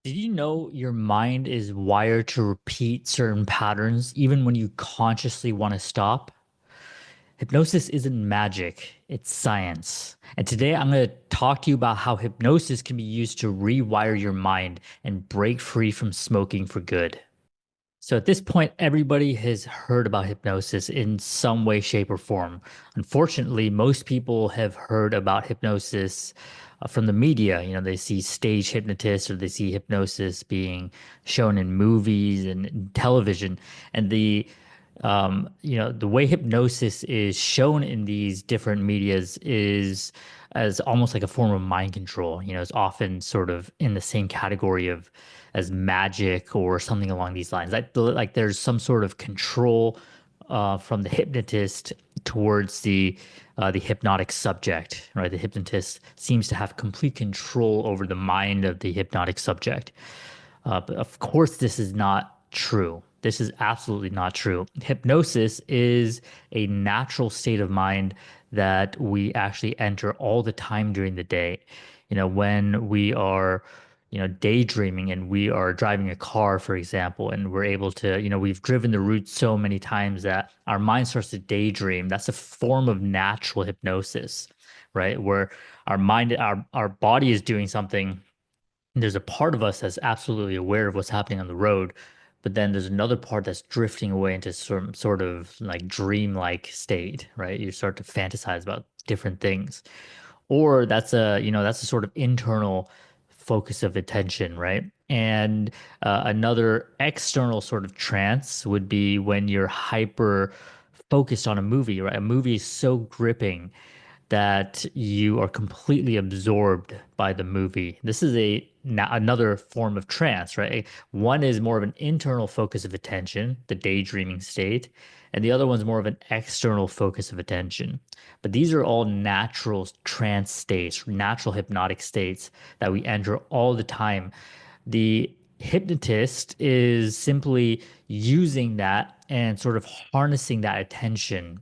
Did you know your mind is wired to repeat certain patterns even when you consciously want to stop? Hypnosis isn't magic, it's science. And today I'm going to talk to you about how hypnosis can be used to rewire your mind and break free from smoking for good. So at this point, everybody has heard about hypnosis in some way, shape, or form. Unfortunately, most people have heard about hypnosis from the media. They see stage hypnotists or they see hypnosis being shown in movies and television. And the way hypnosis is shown in these different medias is as almost like a form of mind control. It's often sort of in the same category of as magic or something along these lines. Like there's some sort of control from the hypnotist towards the hypnotic subject, right? The hypnotist seems to have complete control over the mind of the hypnotic subject. But of course, this is not true. This is absolutely not true. Hypnosis is a natural state of mind that we actually enter all the time during the day. When we are, daydreaming and we are driving a car, for example, and we're able to, we've driven the route so many times that our mind starts to daydream. That's a form of natural hypnosis, right? Where our body is doing something. There's a part of us that's absolutely aware of what's happening on the road, but then there's another part that's drifting away into some sort of like dream-like state, right? You start to fantasize about different things. Or that's a sort of internal focus of attention, right? And another external sort of trance would be when you're hyper focused on a movie, right? A movie is so gripping that you are completely absorbed by the movie. This is another form of trance, right? One is more of an internal focus of attention, the daydreaming state, and the other one's more of an external focus of attention. But these are all natural trance states, natural hypnotic states that we enter all the time. The hypnotist is simply using that and sort of harnessing that attention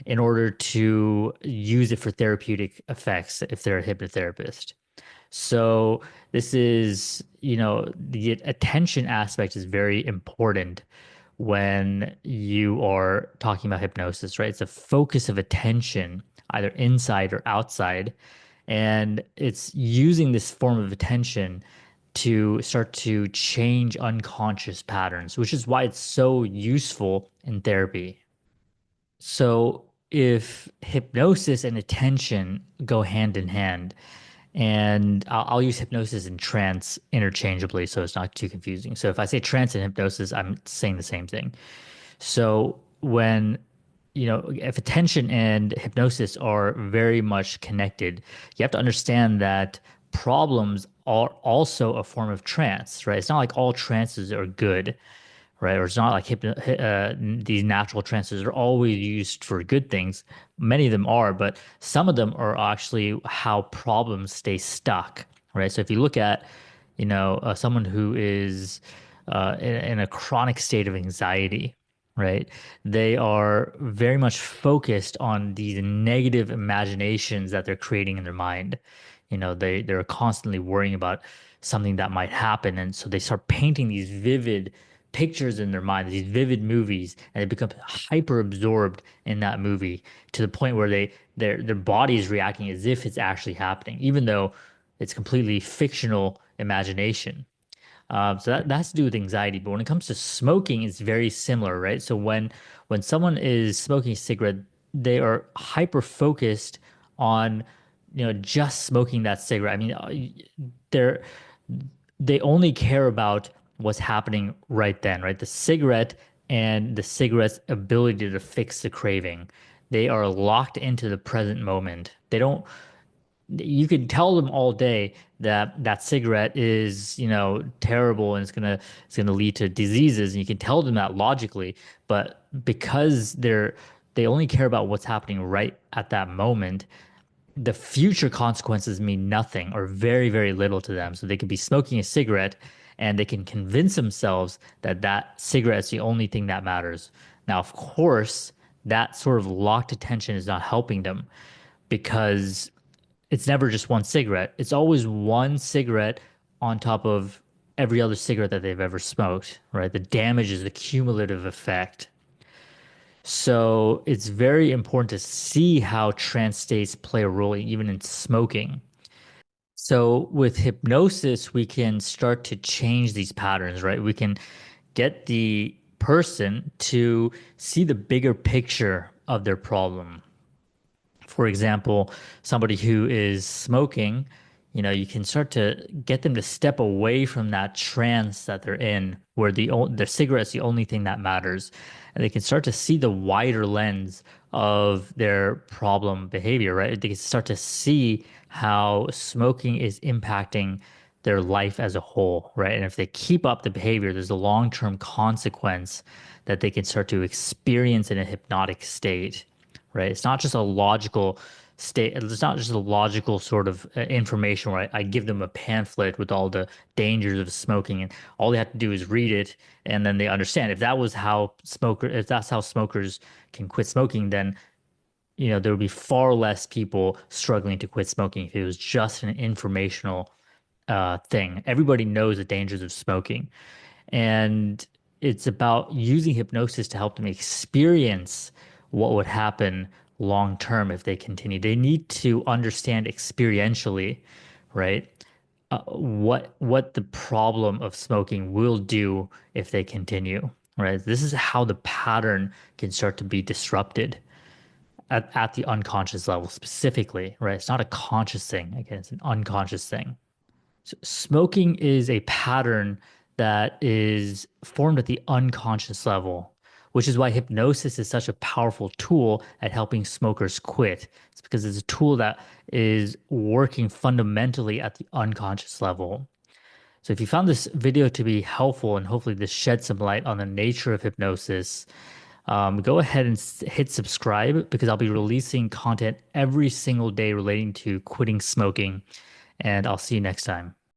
in order to use it for therapeutic effects if they're a hypnotherapist. So this is, the attention aspect is very important when you are talking about hypnosis, right? It's a focus of attention, either inside or outside. And it's using this form of attention to start to change unconscious patterns, which is why it's so useful in therapy. So if hypnosis and attention go hand in hand, and I'll use hypnosis and trance interchangeably so it's not too confusing. So if I say trance and hypnosis, I'm saying the same thing. So if attention and hypnosis are very much connected, you have to understand that problems are also a form of trance, right? It's not like all trances are good, right? Or it's not like these natural trances are always used for good things. Many of them are, but some of them are actually how problems stay stuck, right? So if you look at, someone who is in a chronic state of anxiety, right? They are very much focused on these negative imaginations that they're creating in their mind. They're constantly worrying about something that might happen, and so they start painting these vivid pictures in their mind, these vivid movies, and they become hyper absorbed in that movie to the point where their body is reacting as if it's actually happening, even though it's completely fictional imagination. So that has to do with anxiety. But when it comes to smoking, it's very similar, right? So when someone is smoking a cigarette, they are hyper focused on, just smoking that cigarette. I mean, they're they only care about what's happening right then, right? The cigarette and the cigarette's ability to fix the craving. They are locked into the present moment. They don't You could tell them all day that that cigarette is, terrible and it's gonna lead to diseases, and you can tell them that logically, but because they only care about what's happening right at that moment, the future consequences mean nothing or very, very little to them. So they could be smoking a cigarette and they can convince themselves that that cigarette is the only thing that matters. Now, of course, that sort of locked attention is not helping them because it's never just one cigarette. It's always one cigarette on top of every other cigarette that they've ever smoked, right? The damage is the cumulative effect. So it's very important to see how trance states play a role even in smoking. So with hypnosis, we can start to change these patterns, right? We can get the person to see the bigger picture of their problem. For example, somebody who is smoking, you can start to get them to step away from that trance that they're in, where the cigarette's the only thing that matters, and they can start to see the wider lens of their problem behavior, right? They can start to see how smoking is impacting their life as a whole, right? And if they keep up the behavior, there's a long-term consequence that they can start to experience in a hypnotic state, right? It's not just a logical state. It's not just a logical sort of information where I give them a pamphlet with all the dangers of smoking, and all they have to do is read it, and then they understand. If that's how smokers can quit smoking, then there would be far less people struggling to quit smoking if it was just an informational thing. Everybody knows the dangers of smoking. And it's about using hypnosis to help them experience what would happen long term if they continue. They need to understand experientially, right? What the problem of smoking will do if they continue, right? This is how the pattern can start to be disrupted at the unconscious level specifically, right? It's not a conscious thing. Again, it's an unconscious thing. So smoking is a pattern that is formed at the unconscious level, which is why hypnosis is such a powerful tool at helping smokers quit. It's because it's a tool that is working fundamentally at the unconscious level. So if you found this video to be helpful and hopefully this sheds some light on the nature of hypnosis, go ahead and hit subscribe because I'll be releasing content every single day relating to quitting smoking, and I'll see you next time.